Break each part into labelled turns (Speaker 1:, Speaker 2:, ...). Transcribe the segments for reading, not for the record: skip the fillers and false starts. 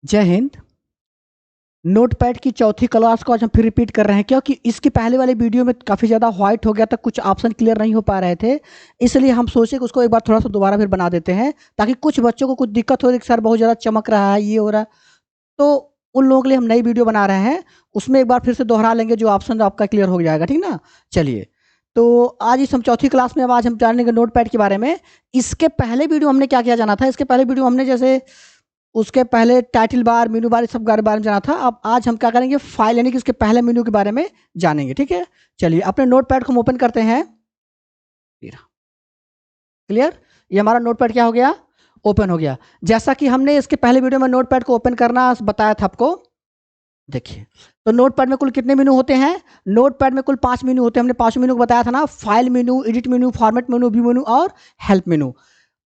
Speaker 1: जय हिंद। नोटपैड की चौथी क्लास को आज हम फिर रिपीट कर रहे हैं क्योंकि इसके पहले वाले वीडियो में काफ़ी ज़्यादा व्हाइट हो गया था, कुछ ऑप्शन क्लियर नहीं हो पा रहे थे। इसलिए हम सोचे कि उसको एक बार थोड़ा सा दोबारा फिर बना देते हैं ताकि कुछ बच्चों को कुछ दिक्कत हो कि सर बहुत ज़्यादा चमक रहा है, ये हो रहा है। तो उन लोगों के लिए हम नई वीडियो बना रहे हैं, उसमें एक बार फिर से दोहरा लेंगे, जो ऑप्शन आपका क्लियर हो जाएगा, ठीक ना। चलिए, तो आज इस हम चौथी क्लास में अब आज हम जानेंगे नोटपैड के बारे में। इसके पहले वीडियो हमने क्या किया जाना था, इसके पहले वीडियो हमने जैसे उसके पहले टाइटल बार, मेनू बार, इस सब बारे में जाना था। अब आज हम क्या करेंगे, फाइल यानी कि उसके पहले मेनू के बारे में जानेंगे, ठीक है। चलिए अपने नोटपैड को हम ओपन करते हैं। क्लियर, ये हमारा नोटपैड क्या हो गया, ओपन हो गया। जैसा कि हमने इसके पहले वीडियो में नोटपैड को ओपन करना बताया था आपको। देखिए, तो नोटपैड में कुल कितने मेनू होते हैं, नोटपैड में कुल 5 मेनू होते हैं। हमने 5 मेनू को बताया था ना, फाइल मेनू, एडिट मेनू, फॉर्मेट मेनू, व्यू मेनू और हेल्प मेनू।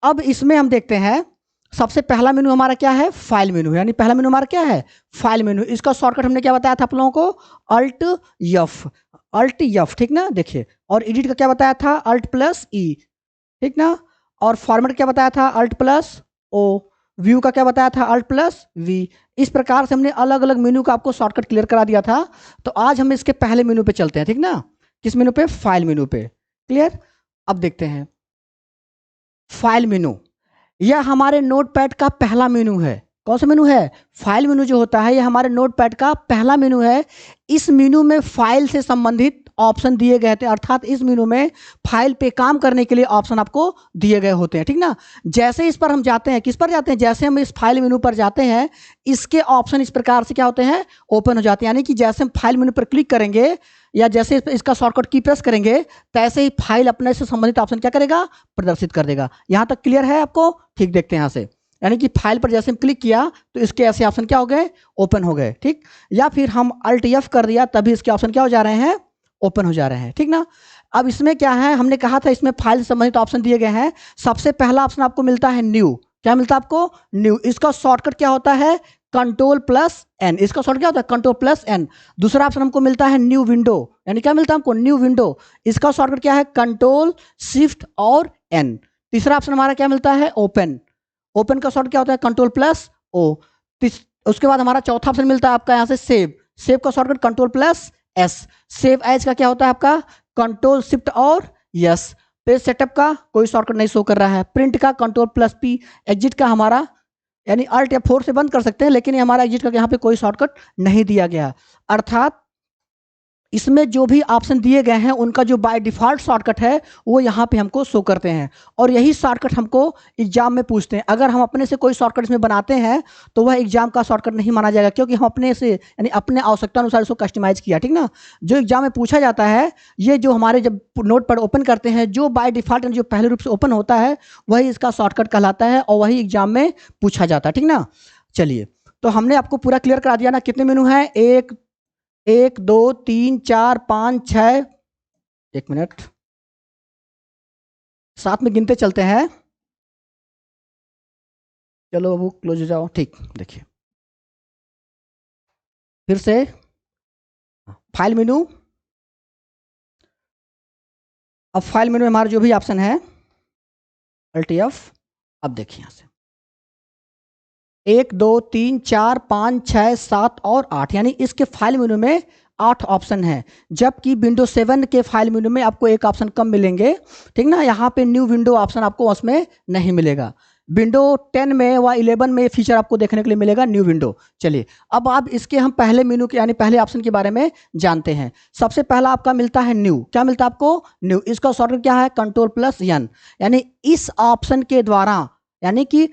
Speaker 1: अब इसमें हम देखते हैं, सबसे पहला मेनू हमारा क्या है, फाइल मेनू, यानी पहला मेनू हमारा क्या है, फाइल मेनू। इसका शॉर्टकट हमने क्या बताया था आप लोगों को, अल्ट एफ, अल्ट एफ, ठीक ना। देखिए, और एडिट का क्या बताया था, अल्ट प्लस ई, ठीक ना। और फॉर्मेट क्या बताया था, अल्ट प्लस ओ। व्यू का क्या बताया था, अल्ट प्लस वी। इस प्रकार से हमने अलग अलग मेनू का आपको शॉर्टकट क्लियर करा दिया था। तो आज हम इसके पहले मेनू पे चलते हैं, ठीक ना। किस मेनू पे, फाइल मेनू पे। क्लियर, अब देखते हैं फाइल मेनू। यह हमारे नोटपैड का पहला मेनू है। कौन सा मेनू है, फाइल मेनू जो होता है, यह हमारे नोटपैड का पहला मेनू है। इस मेनू में फाइल से संबंधित ऑप्शन दिए गए थे, अर्थात इस मेनू में फाइल पे काम करने के लिए ऑप्शन आपको दिए गए होते हैं, ठीक ना। जैसे इस पर हम जाते हैं, किस पर जाते हैं, जैसे हम इस फाइल मेनू पर जाते हैं, इसके ऑप्शन इस प्रकार से क्या होते हैं, ओपन हो जाते हैं। यानी कि जैसे हम फाइल मेनू पर क्लिक करेंगे या जैसे इसका शॉर्टकट की प्रेस करेंगे, तैसे ही फाइल अपने से संबंधित ऑप्शन क्या करेगा, प्रदर्शित कर देगा। यहां तक क्लियर है आपको, ठीक। देखते हैं यहां से, यानी कि फाइल पर जैसे हम क्लिक किया तो इसके ऐसे ऑप्शन क्या हो गए, ओपन हो गए, ठीक। या फिर हम अल्ट एफ कर दिया तभी इसके ऑप्शन क्या हो जा रहे हैं, ओपन हो जा रहे हैं, ठीक ना। अब इसमें क्या है, हमने कहा था इसमें फाइल से संबंधित ऑप्शन दिए गए हैं। सबसे पहला ऑप्शन आपको मिलता है न्यू। क्या मिलता है आपको, न्यू। इसका शॉर्टकट क्या होता है, कंट्रोल प्लस एन। इसका शॉर्टकट क्या होता है, कंट्रोल प्लस एन। दूसरा ऑप्शन हमको मिलता है न्यू विंडो, यानी क्या मिलता है हमको, न्यू विंडो। इसका शॉर्टकट क्या है, कंट्रोल शिफ्ट और एन। तीसरा ऑप्शन हमारा क्या मिलता है, ओपन। ओपन का शॉर्ट क्या होता है, कंट्रोल प्लस ओ। उसके बाद हमारा चौथा ऑप्शन मिलता है आपका यहाँ से सेव। सेव का shortcut control plus S. Save as का क्या होता है आपका, कंट्रोल शिफ्ट और यस। पेज सेटअप का कोई शॉर्टकट नहीं शो कर रहा है। प्रिंट का कंट्रोल प्लस पी। एग्जिट का हमारा यानी अल्ट या 4 से बंद कर सकते हैं, लेकिन ये हमारा एग्जिट का यहाँ पे कोई शॉर्टकट नहीं दिया गया। अर्थात इसमें जो भी ऑप्शन दिए गए हैं उनका जो बाय डिफॉल्ट शॉर्टकट है वो यहाँ पे हमको शो करते हैं, और यही शॉर्टकट हमको एग्जाम में पूछते हैं। अगर हम अपने से कोई शॉर्टकट इसमें बनाते हैं तो वह एग्जाम का शॉर्टकट नहीं माना जाएगा, क्योंकि हम अपने से यानी अपने आवश्यकता अनुसार इसको कस्टमाइज किया, ठीक ना। जो एग्जाम में पूछा जाता है, ये जो हमारे जब नोट पर ओपन करते हैं, जो बाय डिफॉल्ट जो पहले रूप से ओपन होता है वही इसका शॉर्टकट कहलाता है और वही एग्जाम में पूछा जाता है, ठीक ना। चलिए, तो हमने आपको पूरा क्लियर करा दिया ना, कितने मेनू हैं, एक, 1 2 3 4 5 6, 1 मिनट, साथ में गिनते चलते हैं। चलो वो क्लोज हो जाओ, ठीक। देखिए फिर से फाइल मेनू। अब फाइल मेनू में हमारा जो भी ऑप्शन है, अल्ट एफ। अब देखिए यहां से 1 2 3 4 5 6 7 और 8, यानी इसके फाइल मेनू में 8 ऑप्शन है। जबकि विंडो 7 के फाइल मेनू में आपको एक ऑप्शन कम मिलेंगे, ठीक ना। यहाँ पे न्यू विंडो ऑप्शन आपको उसमें नहीं मिलेगा। विंडो 10 में व 11 में फीचर आपको देखने के लिए मिलेगा, न्यू विंडो। चलिए, अब आप इसके हम पहले मेनू के यानी पहले ऑप्शन के बारे में जानते हैं। सबसे पहला आपका मिलता है न्यू। क्या मिलता है आपको, न्यू। इसका शॉर्टकट क्या है, कंट्रोल प्लस एन। यानी इस ऑप्शन के द्वारा, यानी कि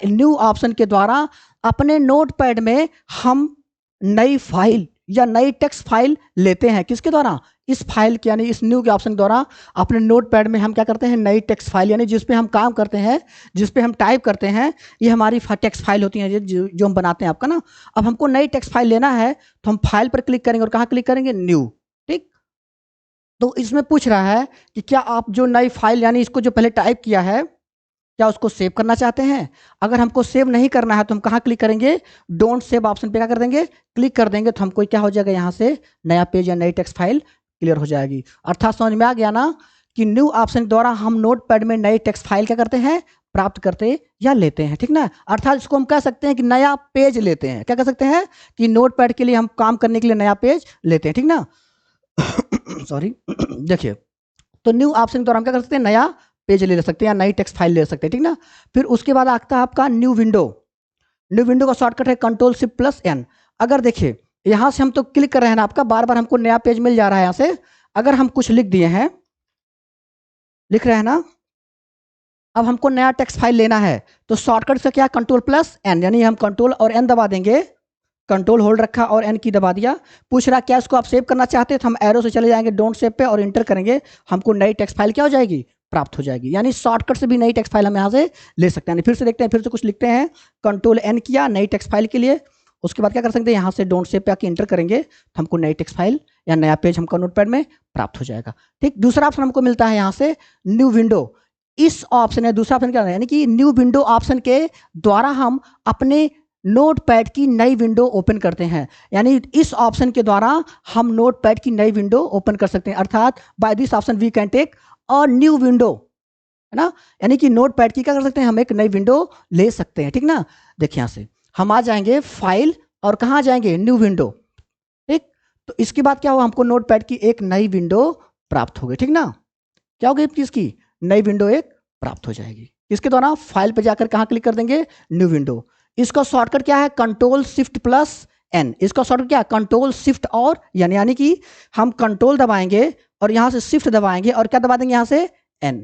Speaker 1: न्यू ऑप्शन के द्वारा अपने नोटपैड में हम नई फाइल या नई टेक्स्ट फाइल लेते हैं। किसके द्वारा, इस फाइल के यानी इस न्यू के ऑप्शन के द्वारा अपने नोटपैड में हम क्या करते हैं, नई टेक्स्ट फाइल, यानी जिस पे हम काम करते हैं, जिस पे हम टाइप करते हैं, ये हमारी टेक्स्ट फाइल होती है जो हम बनाते हैं आपका ना। अब हमको नई टेक्स्ट फाइल लेना है तो हम फाइल पर क्लिक करेंगे और कहाँ क्लिक करेंगे, न्यू, ठीक। तो इसमें पूछ रहा है कि क्या आप जो नई फाइल यानी इसको जो पहले टाइप किया है, क्या उसको सेव करना चाहते हैं। अगर हमको सेव नहीं करना है तो हम कहाँ क्लिक करेंगे, डोंट सेव ऑप्शन पे क्या कर देंगे, क्लिक कर देंगे। तो हमको क्या हो जाएगा, यहाँ से नया पेज या नई टेक्स्ट फाइल क्लियर हो जाएगी। अर्थात समझ में आ गया ना कि न्यू ऑप्शन द्वारा हम नोटपैड में नई टेक्स्ट फाइल क्या करते हैं, प्राप्त करते या लेते हैं, ठीक ना। अर्थात इसको हम कह सकते हैं कि नया पेज लेते हैं। क्या कह सकते हैं कि नोटपैड के लिए हम काम करने के लिए नया पेज लेते हैं, ठीक ना। सॉरी देखिए, तो न्यू ऑप्शन द्वारा हम क्या कर सकते हैं, नया पेज ले सकते हैं या नई टेक्स्ट फाइल ले सकते हैं, ठीक ना। फिर उसके बाद आता है आपका न्यू विंडो। न्यू विंडो का शॉर्टकट है Ctrl+Shift+N। अगर देखिए यहां से हम तो क्लिक कर रहे हैं ना, आपका बार बार हमको नया पेज मिल जा रहा है। यहां से अगर हम कुछ लिख दिए हैं, लिख रहे हैं ना, अब हमको नया टेक्स्ट फाइल लेना है तो शॉर्टकट से क्या, Ctrl+N, यानी हम कंट्रोल और एन दबा देंगे। कंट्रोल होल्ड रखा और एन की दबा दिया। पूछ रहा क्या इसको आप सेव करना चाहते हैं, तो हम एरो से चले जाएंगे डोंट सेव पे और इंटर करेंगे, हमको नई टेक्स्ट फाइल क्या हो जाएगी, प्राप्त हो जाएगी। यानी शॉर्टकट से भी नई टेक्स्ट फाइल हम यहाँ से ले सकते हैं। फिर से देखते हैं, फिर से कुछ लिखते हैं, Ctrl+N किया नई टेक्स्ट फाइल के लिए। उसके बाद क्या कर सकते हैं, यहाँ से डोंट सेव पे आके इंटर करेंगे तो हमको नई टेक्स्ट फाइल या नया पेज हमको नोटपैड में प्राप्त हो जाएगा। ठीक, दूसरा ऑप्शन हमको मिलता है यहाँ से न्यू विंडो। इस ऑप्शन है, दूसरा ऑप्शन क्या है, यानी कि न्यू विंडो ऑप्शन के द्वारा हम अपने नोटपैड की नई विंडो ओपन करते हैं। यानी इस ऑप्शन के द्वारा हम नोटपैड की नई विंडो ओपन कर सकते हैं। अर्थात by this option we can take a new window, है ना। यानी कि नोटपैड की क्या कर सकते हैं, हम एक नई विंडो ले सकते हैं, ठीक ना। देखिए यहाँ से हम आ जाएंगे फाइल और कहाँ जाएंगे, न्यू विंडो। ठीक, तो इसके बाद क्या होगा, हमको नोटपैड की एक नई विंडो प्राप्त हो गई, ठीक ना। क्या हो गई, किसकी नई विंडो एक प्राप्त हो जाएगी। इसके द्वारा फाइल पे जाकर कहाँ क्लिक कर देंगे, न्यू विंडो। इसका शॉर्टकट क्या है, Ctrl+Shift+N। इसका शॉर्टकट क्या है, कंट्रोल शिफ्ट और एन। यानी कि हम कंट्रोल दबाएंगे और यहां से शिफ्ट दबाएंगे और क्या दबा देंगे, यहां से एन,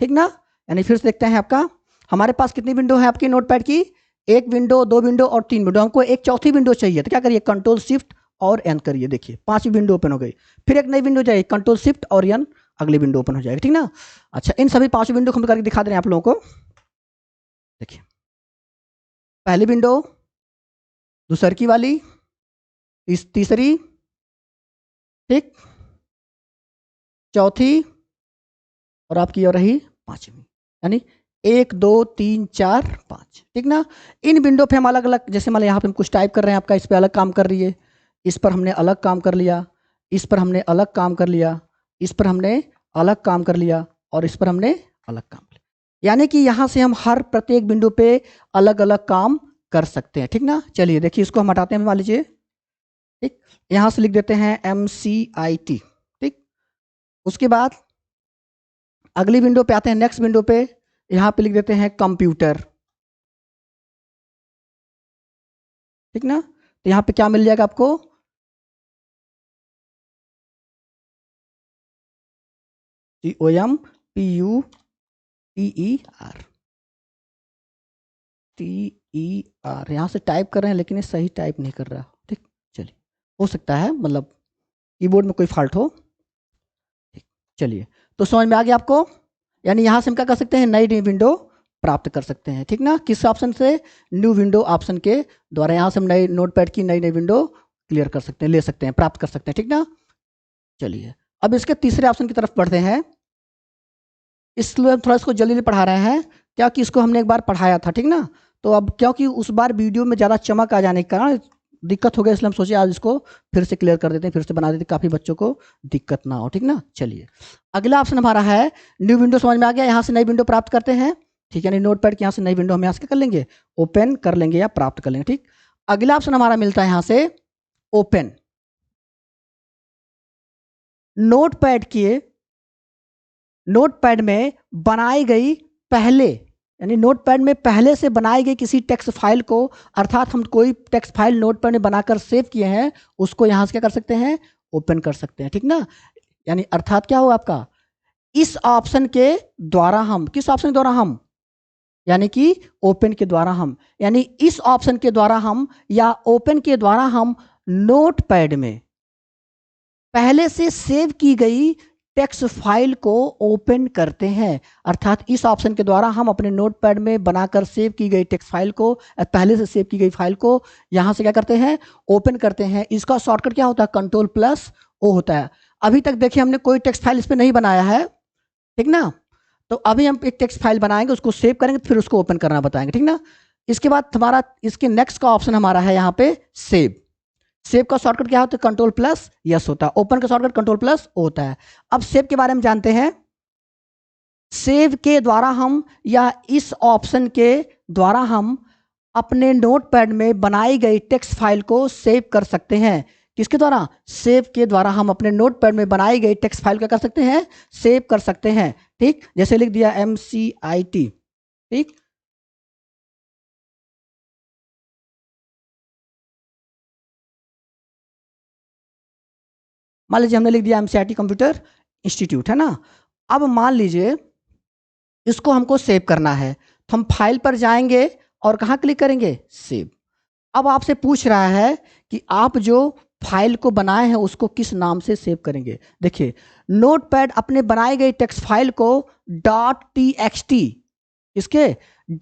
Speaker 1: ठीक ना। यानी फिर से देखते हैं आपका, हमारे पास कितनी विंडो है आपकी नोटपैड की, एक विंडो, दो विंडो और तीन विंडो। हमको एक चौथी विंडो चाहिए, तो क्या करिए, कंट्रोल शिफ्ट और एन करिए। देखिए 5वीं विंडो ओपन हो गई। फिर एक नई विंडो जाइए, कंट्रोल शिफ्ट और एन, अगली विंडो ओपन हो जाएगी, ठीक ना। अच्छा, इन सभी 5 विंडो को हम करके दिखा दे रहे हैं आप लोगों को। देखिए पहली विंडो, दूसरी की वाली, तीसरी, ठीक, चौथी और आपकी और रही 5वीं। यानी 1 2 3 4 5, ठीक ना। इन विंडो पे हम अलग अलग, जैसे मान लो यहाँ पे हम कुछ टाइप कर रहे हैं, आपका इस पर अलग काम कर रही है, इस पर हमने अलग काम कर लिया, इस पर हमने अलग काम कर लिया, इस पर हमने अलग काम कर लिया और इस पर हमने अलग काम कर लिया। यानी कि यहाँ से हम हर प्रत्येक विंडो पे अलग अलग काम कर सकते हैं, ठीक ना। चलिए देखिए, इसको हम हटाते हैं, मान लीजिए, ठीक, यहाँ से लिख देते हैं MCIT, ठीक। उसके बाद अगली विंडो पे आते हैं, नेक्स्ट विंडो पे, यहाँ पे लिख देते हैं कंप्यूटर, ठीक ना। तो यहाँ पे क्या मिल जाएगा आपको, COMPUTER यहाँ से टाइप कर रहे हैं लेकिन ये सही टाइप नहीं कर रहा, ठीक। चलिए, हो सकता है मतलब कीबोर्ड में कोई फॉल्ट हो, ठीक। चलिए, तो समझ में आ गया आपको। यानी यहाँ से हम क्या कर सकते हैं, नई नई विंडो प्राप्त कर सकते हैं, ठीक ना। किस ऑप्शन से, न्यू विंडो ऑप्शन के द्वारा यहाँ से हम नई नोटपैड की नई नई विंडो क्लियर कर सकते हैं, ले सकते हैं, प्राप्त कर सकते हैं, ठीक ना। चलिए, अब इसके तीसरे ऑप्शन की तरफ बढ़ते हैं। इसलिए थोड़ा इसको जल्दी जल्दी पढ़ा रहे हैं, क्या कि इसको हमने एक बार पढ़ाया था, ठीक ना। तो अब क्योंकि उस बार वीडियो में ज़्यादा चमक आ जाने के कारण दिक्कत हो गया, इसलिए हम सोचे आज इसको फिर से क्लियर कर देते हैं, फिर से बना देते हैं, काफ़ी बच्चों को दिक्कत ना हो, ठीक ना। चलिए, अगला ऑप्शन हमारा है न्यू विंडो। समझ में आ गया, यहाँ से नई विंडो प्राप्त करते हैं, ठीक है। यानी नोटपैड की यहाँ से नई विंडो हम यहाँ से कर लेंगे, ओपन कर लेंगे या प्राप्त कर लेंगे, ठीक। अगला ऑप्शन हमारा मिलता है यहाँ से ओपन। नोटपैड में बनाई गई पहले, यानी नोटपैड में पहले से बनाई गई किसी टेक्स्ट फाइल को, अर्थात हम कोई टेक्स्ट फाइल नोटपैड में बनाकर सेव किए हैं, उसको यहाँ से क्या कर सकते हैं, ओपन कर सकते हैं, ठीक ना। यानी अर्थात क्या हो आपका, इस ऑप्शन के द्वारा हम, किस ऑप्शन के द्वारा हम, यानी कि ओपन के द्वारा हम, यानी इस ऑप्शन के द्वारा हम या ओपन के द्वारा हम नोटपैड में पहले से सेव की गई टेक्स्ट फाइल को ओपन करते हैं। अर्थात इस ऑप्शन के द्वारा हम अपने नोटपैड में बनाकर सेव की गई टेक्स्ट फाइल को, पहले से सेव की गई फाइल को यहां से क्या करते हैं, ओपन करते हैं। इसका शॉर्टकट क्या होता है, Ctrl+O होता है। अभी तक देखिए हमने कोई टेक्स्ट फाइल इस पर नहीं बनाया है, ठीक ना। तो अभी हम एक टेक्स्ट फाइल बनाएंगे, उसको सेव करेंगे, फिर उसको ओपन करना बताएंगे, ठीक ना। इसके बाद हमारा इसके नेक्स्ट का ऑप्शन हमारा है यहाँ पे सेव। सेव का शॉर्टकट क्या होता है, Ctrl+S होता है। ओपन का शॉर्टकट Ctrl+O होता है। अब सेव के बारे में जानते हैं। सेव के द्वारा हम या इस ऑप्शन के द्वारा हम अपने नोटपैड में बनाई गई टेक्स्ट फाइल को सेव कर सकते हैं। किसके द्वारा? सेव के द्वारा हम अपने नोटपैड में बनाई गई टेक्स्ट फाइल क्या कर सकते हैं? सेव कर सकते हैं। ठीक, जैसे लिख दिया MCIT। ठीक, मान लीजिए हमने लिख दिया MCIT कंप्यूटर इंस्टीट्यूट, है ना। अब मान लीजिए इसको हमको सेव करना है, तो हम फाइल पर जाएंगे और कहाँ क्लिक करेंगे? सेव। अब आपसे पूछ रहा है कि आप जो फाइल को बनाए हैं उसको किस नाम से सेव करेंगे। देखिए, नोटपैड अपने बनाई गई टेक्स्ट फाइल को .txt इसके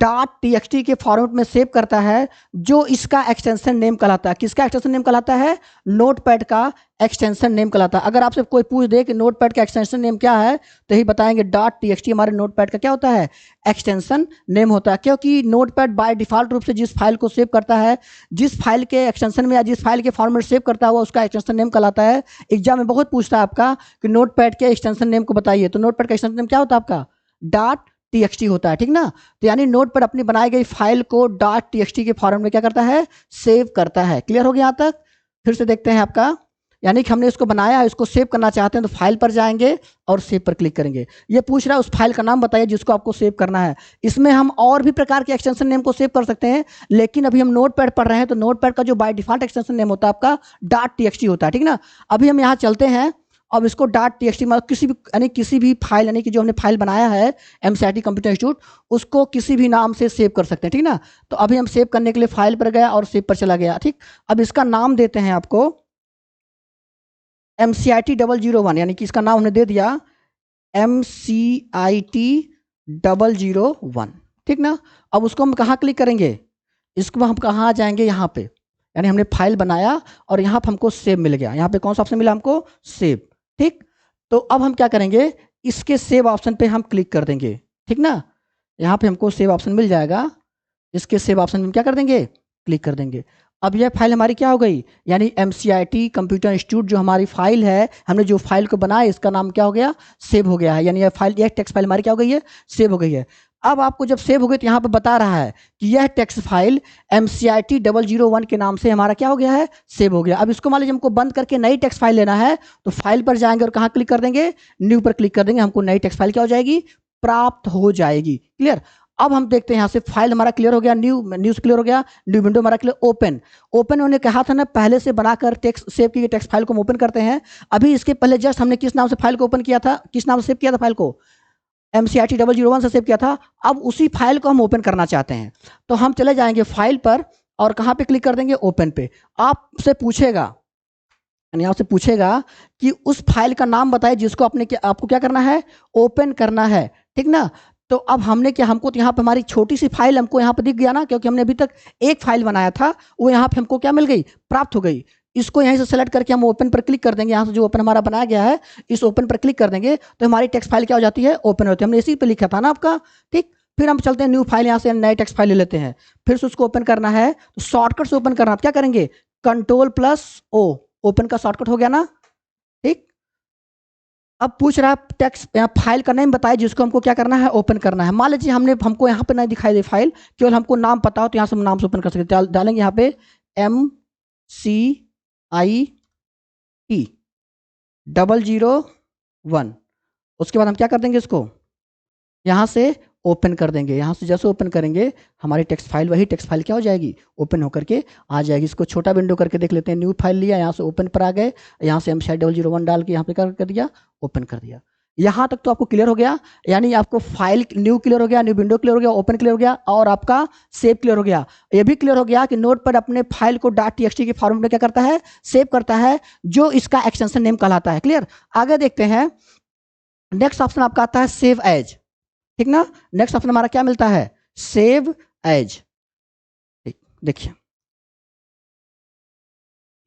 Speaker 1: .txt के फॉर्मेट में सेव करता है, जो इसका एक्सटेंशन नेम कहलाता है। किसका एक्सटेंशन नेम कहलाता है? नोटपैड का एक्सटेंशन नेम कहलाता है। अगर आपसे कोई पूछ दे कि नोटपैड का एक्सटेंशन नेम क्या है, तो ही बताएंगे .txt हमारे नोटपैड का क्या होता है? एक्सटेंशन नेम होता है। क्योंकि नोटपैड बाय डिफॉल्ट रूप से जिस फाइल को सेव करता है, जिस फाइल के एक्सटेंशन में या जिस फाइल के फॉर्मेट सेव करता है, वो उसका एक्सटेंशन नेम कहलाता है। एग्जाम में बहुत पूछता है आपका कि नोटपैड के एक्सटेंशन नेम को बताइए, तो नोटपैड का एक्सटेंशन नेम क्या होता है आपका? .txt होता है। ठीक ना। तो यानी नोटपैड अपनी बनाई गई फाइल को .txt के फॉर्मेट में क्या करता है? सेव करता है। क्लियर हो गया यहाँ तक? फिर से देखते हैं आपका, यानी कि हमने इसको बनाया, इसको सेव करना चाहते हैं तो फाइल पर जाएंगे और सेव पर क्लिक करेंगे। ये पूछ रहा है उस फाइल का नाम बताइए जिसको आपको सेव करना है। इसमें हम और भी प्रकार के एक्सटेंशन नेम को सेव कर सकते हैं, लेकिन अभी हम नोटपैड पढ़ रहे हैं, तो नोटपैड का जो बाय डिफॉल्ट एक्सटेंशन नेम होता है आपका .txt होता है। ठीक ना। अभी हम यहाँ चलते हैं, अब इसको .txt मतलब किसी भी फाइल, यानी कि जो हमने फाइल बनाया है MCIT कंप्यूटर इंस्टीट्यूट, उसको किसी भी नाम से सेव कर सकते हैं। ठीक ना। तो अभी हम सेव करने के लिए फाइल पर गया और सेव पर चला गया। ठीक, अब इसका नाम देते हैं आपको MCIT 001, यानी कि इसका नाम हमने दे दिया MCIT 001। ठीक ना। अब उसको हम कहाँ क्लिक करेंगे? इसको हम कहाँ जाएंगे? यहाँ पे, यानी हमने फाइल बनाया और यहाँ पे हमको सेव मिल गया। यहाँ पे कौन सा ऑप्शन मिला हमको? सेव। ठीक, तो अब हम क्या करेंगे? इसके सेव ऑप्शन पे हम क्लिक कर देंगे। ठीक ना। यहाँ पे हमको सेव ऑप्शन मिल जाएगा, इसके सेव ऑप्शन में हम क्या कर देंगे? क्लिक कर देंगे। अब यह फाइल हमारी क्या हो गई? यानी MCIT कंप्यूटर इंस्टीट्यूट जो हमारी फाइल है, हमने जो फाइल को बनाया, इसका नाम क्या हो गया? सेव हो गया है। यानी यह फाइल, यह टेक्स्ट फाइल हमारी क्या हो गई है? सेव हो गई है। अब आपको जब सेव हो गई तो यहाँ पे बता रहा है कि यह टेक्स्ट फाइल MCIT 001 के नाम से हमारा क्या हो गया है? सेव हो गया। अब इसको मान लीजिए हमको बंद करके नई टेक्स्ट फाइल लेना है, तो फाइल पर जाएंगे और कहाँ क्लिक कर देंगे? न्यू पर क्लिक कर देंगे। हमको नई टेक्स्ट फाइल क्या हो जाएगी? प्राप्त हो जाएगी। क्लियर। अब हम देखते हैं यहाँ से फाइल हमारा क्लियर हो गया, न्यूज क्लियर हो गया, न्यू विंडो हमारा क्लियर। ओपन उन्होंने कहा था ना, पहले से बनाकर टेक्स्ट सेव की गई टेक्स्ट फाइल को हम ओपन करते हैं। अभी इसके पहले जस्ट हमने किस नाम से फाइल को ओपन किया था? किस नाम से सेव किया था फाइल को? MCIT 001 से सेव किया था। अब उसी फाइल को हम ओपन करना चाहते हैं, तो हम चले जाएंगे फाइल पर और कहाँ पे क्लिक कर देंगे? ओपन पे। आपसे पूछेगा, यानी आपसे पूछेगा कि उस फाइल का नाम बताइए जिसको आपको क्या करना है? ओपन करना है। ठीक ना। तो अब हमने क्या, हमको तो यहाँ पे हमारी छोटी सी फाइल हमको यहाँ पे दिख गया ना, क्योंकि हमने अभी तक एक फाइल बनाया था, वो यहाँ पे हमको क्या मिल गई? प्राप्त हो गई। इसको यहीं से सेलेक्ट करके हम ओपन पर क्लिक कर देंगे। यहाँ से जो ओपन हमारा बनाया गया है, इस ओपन पर क्लिक कर देंगे तो हमारी टेक्स्ट फाइल क्या हो जाती है? ओपन होती है। हमने इसी पे लिखा था ना आपका। ठीक, फिर हम चलते हैं न्यू फाइल, यहाँ से नई टेक्स्ट फाइल ले लेते हैं, फिर से उसको ओपन करना है। तो शॉर्टकट से ओपन करना, आप क्या करेंगे? Ctrl+O, ओपन का शॉर्टकट हो गया ना। ठीक, अब पूछ रहा है टेक्स्ट फाइल का नेम बताइए जिसको हमको क्या करना है? ओपन करना है। मान लीजिए हमको यहाँ पे नहीं दिखाई दे फाइल, केवल हमको नाम पता हो, तो यहाँ से हम नाम से ओपन कर सकते हैं। डालेंगे यहाँ पे MCIT 001। उसके बाद हम क्या कर देंगे? इसको यहाँ से ओपन कर देंगे। यहाँ से जैसे ओपन करेंगे हमारी टेक्स्ट फाइल, वही टेक्स्ट फाइल क्या हो जाएगी? ओपन होकर के आ जाएगी। इसको छोटा विंडो करके देख लेते हैं। न्यू फाइल लिया, यहाँ से ओपन पर आ गए, यहाँ से MCIT 001 डाल के यहाँ पे कर दिया, ओपन कर दिया। यहाँ तक तो आपको क्लियर हो गया, यानी आपको फाइल न्यू क्लियर हो गया, न्यू विंडो क्लियर हो गया, ओपन क्लियर हो गया, और आपका सेव क्लियर हो गया। ये भी क्लियर हो गया कि नोटपैड अपने फाइल को .txt के फॉर्मेट में क्या करता है? सेव करता है, जो इसका एक्सटेंशन नेम कहलाता है। क्लियर। आगे देखते हैं, नेक्स्ट ऑप्शन आपका आता है सेव एज। ठीक ना। नेक्स्ट ऑप्शन हमारा क्या मिलता है? Save as. देखिए,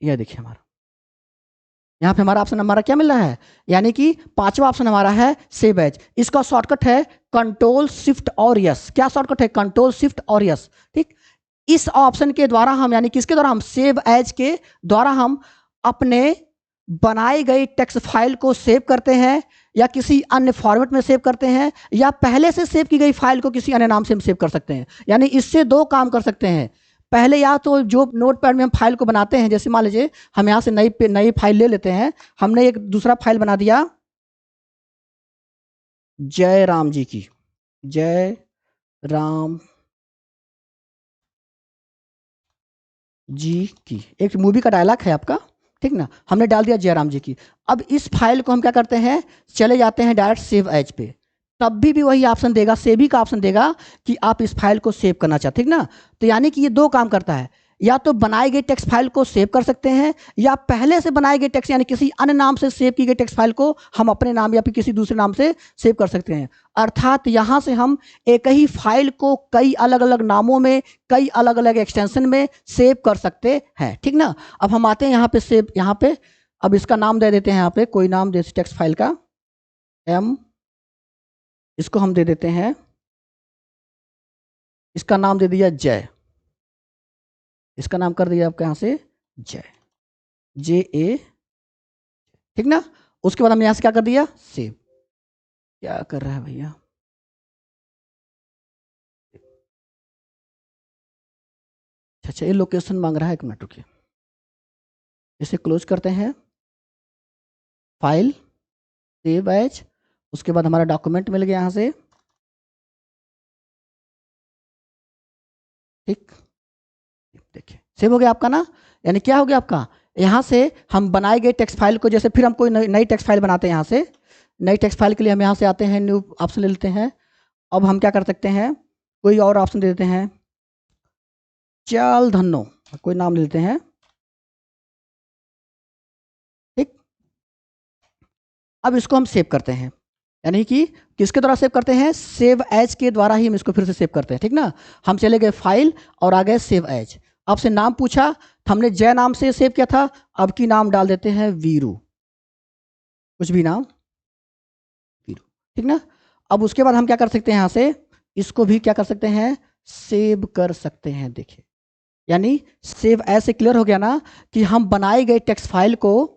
Speaker 1: ये देखिए हमारा यहाँ पे हमारा ऑप्शन हमारा क्या मिल रहा है? यानी कि पांचवा ऑप्शन हमारा है सेव एज। इसका शॉर्टकट है Ctrl+Shift और यस। क्या शॉर्टकट है? Ctrl+Shift और यस। ठीक, इस ऑप्शन के द्वारा हम, यानी किसके द्वारा? हम सेव एज के द्वारा हम अपने बनाई गई टेक्स्ट फाइल को सेव करते हैं या किसी अन्य फॉर्मेट में सेव करते हैं, या पहले से सेव की गई फाइल को किसी अन्य नाम से हम सेव कर सकते हैं। यानी इससे दो काम कर सकते हैं। पहले या तो जो नोटपैड में हम फाइल को बनाते हैं, जैसे मान लीजिए हम यहाँ से नई फाइल ले लेते हैं, हमने एक दूसरा फाइल बना दिया जय राम जी की, जय राम जी की, एक मूवी का डायलॉग है आपका, ठीक ना, हमने डाल दिया जयराम जी की। अब इस फाइल को हम क्या करते हैं, चले जाते हैं डायरेक्ट सेव एज पे, तब भी वही ऑप्शन देगा, सेव ही का ऑप्शन देगा कि आप इस फाइल को सेव करना चाहते, ठीक ना। तो यानी कि ये दो काम करता है, या तो बनाई गई टेक्स्ट फाइल को सेव कर सकते हैं, या पहले से बनाई गई टेक्स्ट यानी किसी अन्य नाम से सेव की गई टेक्स्ट फाइल को हम अपने नाम या फिर किसी दूसरे नाम से सेव कर सकते हैं। अर्थात यहाँ से हम एक ही फाइल को कई अलग अलग नामों में, कई अलग अलग एक्सटेंशन में सेव कर सकते हैं, ठीक ना। अब हम आते हैं यहाँ पे सेव, यहाँ पे अब इसका नाम दे देते हैं, यहाँ पे कोई नाम जैसे टेक्स्ट फाइल का एम, इसको हम दे देते हैं, इसका नाम दे दिया जय, इसका नाम कर दिया आपका यहाँ से जय, जे ए, ठीक ना। उसके बाद हमने यहाँ से क्या कर दिया, सेव। क्या कर रहा है भैया, अच्छा ये लोकेशन मांग रहा है, एक मिनट रुकिए, इसे क्लोज करते हैं, फाइल सेव एज, उसके बाद हमारा डॉक्यूमेंट मिल गया यहाँ से, ठीक, देखिए सेव हो गया आपका ना। यानी क्या हो गया आपका, यहाँ से हम बनाए गए टेक्स्ट फाइल को, जैसे फिर हम कोई नई टेक्स्ट फाइल बनाते हैं, यहाँ से नई टेक्स्ट फाइल के लिए हम यहाँ से आते हैं, न्यू ऑप्शन ले लेते हैं। अब हम क्या कर सकते हैं, कोई और ऑप्शन दे देते हैं, चल धन्नो, कोई नाम ले लेते हैं, ठीक। अब इसको हम सेव करते हैं, यानी कि किसके द्वारा सेव करते हैं, सेव एज के द्वारा ही हम इसको फिर से सेव करते हैं, ठीक ना। हम चले गए फाइल और आ गए सेव एज, आपसे नाम पूछा, हमने जय नाम से सेव किया था, अब की नाम डाल देते हैं वीरू, कुछ भी नाम वीरू, ठीक ना। अब उसके बाद हम क्या कर सकते हैं, यहाँ से इसको भी क्या कर सकते हैं, सेव कर सकते हैं। देखिए यानी सेव एज से क्लियर हो गया ना कि हम बनाई गई टेक्स्ट फाइल को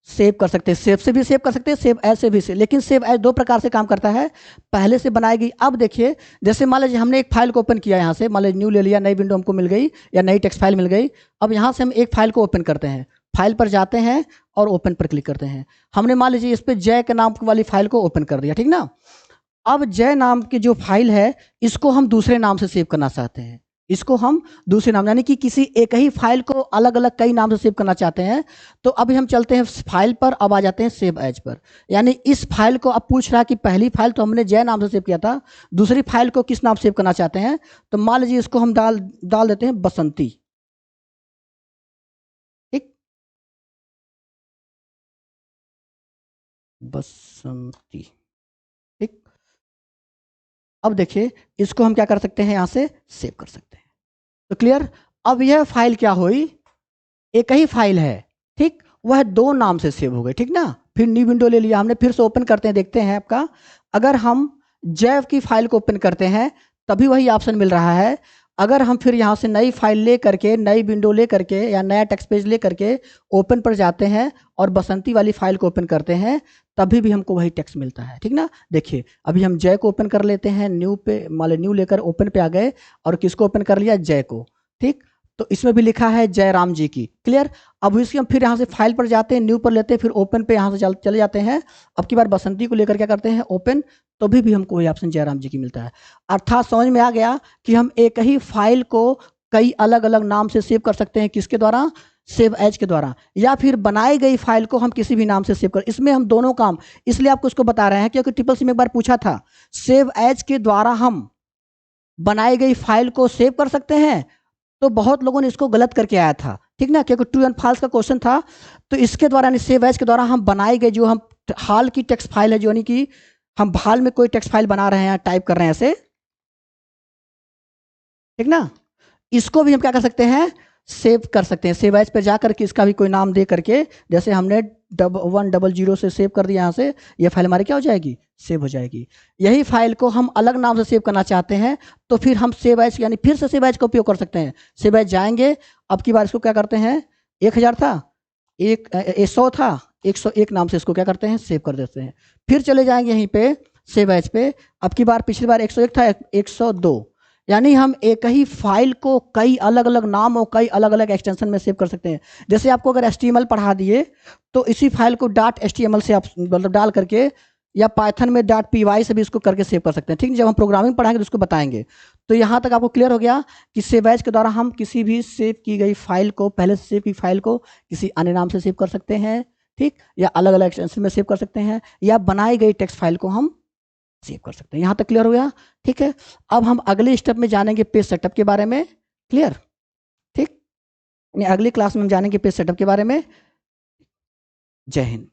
Speaker 1: सेव कर सकते हैं, सेव से भी सेव कर सकते हैं, सेव एज से भी सेव। लेकिन सेव एज दो प्रकार से काम करता है, पहले से बनाई गई, अब देखिए जैसे मान लीजिए हमने एक फाइल को ओपन किया, यहाँ से मान लीजिए न्यू ले लिया, नई विंडो हमको मिल गई या नई टेक्स्ट फाइल मिल गई। अब यहाँ से हम एक फाइल को ओपन करते हैं, फाइल पर जाते हैं और ओपन पर क्लिक करते हैं। हमने मान लीजिए इस पर जय के नाम वाली फाइल को ओपन कर दिया, ठीक ना। अब जय नाम की जो फाइल है, इसको हम दूसरे नाम से सेव करना चाहते हैं, इसको हम दूसरे नाम, यानी कि किसी एक ही फाइल को अलग अलग कई नाम से सेव करना चाहते हैं। तो अभी हम चलते हैं फाइल पर, अब आ जाते हैं सेव एज पर। यानी इस फाइल को अब पूछ रहा है कि पहली फाइल तो हमने जय नाम से सेव किया था, दूसरी फाइल को किस नाम से सेव करना चाहते हैं। तो मान लीजिए इसको हम डाल देते हैं बसंती, ठीक, बसंती, ठीक। अब देखिए इसको हम क्या कर सकते हैं, यहाँ से सेव कर सकते हैं। तो क्लियर। अब यह फाइल क्या हुई, एक ही फाइल है, ठीक, वह दो नाम से सेव हो गई, ठीक ना। फिर न्यू विंडो ले लिया हमने, फिर से ओपन करते हैं, देखते हैं आपका, अगर हम जैव की फाइल को ओपन करते हैं तभी वही ऑप्शन मिल रहा है। अगर हम फिर यहाँ से नई फाइल ले करके, नई विंडो ले करके या नया टेक्स्ट पेज ले करके ओपन पर जाते हैं और बसंती वाली फाइल को ओपन करते हैं, तभी भी हमको वही टेक्स्ट मिलता है, ठीक ना। देखिए अभी हम जय को ओपन कर लेते हैं, न्यू पे मान न्यू लेकर ओपन पे आ गए और किसको ओपन कर लिया, जय को, ठीक। तो इसमें भी लिखा है जय राम जी की, क्लियर। अब इसकी हम फिर यहाँ से फाइल पर जाते हैं, न्यू पर लेते हैं, फिर ओपन पे यहाँ से चले जाते हैं। अब की बार बसंती को लेकर क्या करते हैं, ओपन, तो भी हमको वही ऑप्शन जयराम जी की मिलता है। अर्थात समझ में आ गया कि हम एक ही फाइल को कई अलग अलग नाम से सेव कर सकते हैं, किसके द्वारा, सेव एज के द्वारा, या फिर बनाई गई फाइल को हम किसी भी नाम से सेव कर, इसमें हम दोनों काम, इसलिए आपको इसको बता रहे हैं क्योंकि ट्रिपल सी में एक बार पूछा था, सेव एज के द्वारा हम बनाई गई फाइल को सेव कर सकते हैं, तो बहुत लोगों ने इसको गलत करके आया था, ठीक ना, क्योंकि ट्रू एंड फॉल्स का क्वेश्चन था। तो इसके द्वारा यानी सेव एज के द्वारा हम बनाई गई जो हम हाल की टेक्स्ट फाइल है, जो यानी कि हम हाल में कोई टेक्स्ट फाइल बना रहे हैं, टाइप कर रहे हैं ऐसे, ठीक ना, इसको भी हम क्या कर सकते हैं, सेव कर सकते हैं। सेव एज पे जाकर के इसका भी कोई नाम दे करके, जैसे हमने 100 से सेव कर दिया, यहाँ से ये फाइल हमारी क्या हो जाएगी, सेव हो जाएगी। यही फाइल को हम अलग नाम से सेव करना चाहते हैं तो फिर हम सेव एज यानी फिर से सेव एज का उपयोग कर सकते हैं। सेव एज जाएंगे, अब की बार इसको क्या करते हैं, 1000 था, 100 था, 101 नाम से इसको क्या करते हैं, सेव कर देते हैं। फिर चले जाएंगे यहीं पे सेव एज पे, अब की बार पिछली बार 101 था, 102, यानी हम एक ही फाइल को कई अलग अलग नाम और कई अलग अलग एक्सटेंशन में सेव कर सकते हैं। जैसे आपको अगर HTML पढ़ा दिए तो इसी फाइल को .html से आप मतलब डाल करके या पाइथन में .py से भी इसको करके सेव कर सकते हैं। ठीक है, जब हम प्रोग्रामिंग पढ़ाएंगे तो उसको बताएंगे। तो यहाँ तक आपको क्लियर हो गया कि सेव एज के द्वारा हम किसी भी सेव की गई फाइल को, पहले से सेव की फाइल को किसी अन्य नाम से सेव कर सकते हैं, ठीक, या अलग अलग एक्सटेंशन में सेव कर सकते हैं, या बनाई गई टेक्स्ट फाइल को हम सेव कर सकते हैं। यहाँ तक क्लियर हो गया? ठीक है, अब हम अगले स्टेप में जानेंगे पेज सेटअप के बारे में। क्लियर? ठीक, अगली क्लास में हम जानेंगे पेज सेटअप के बारे में। जय हिंद।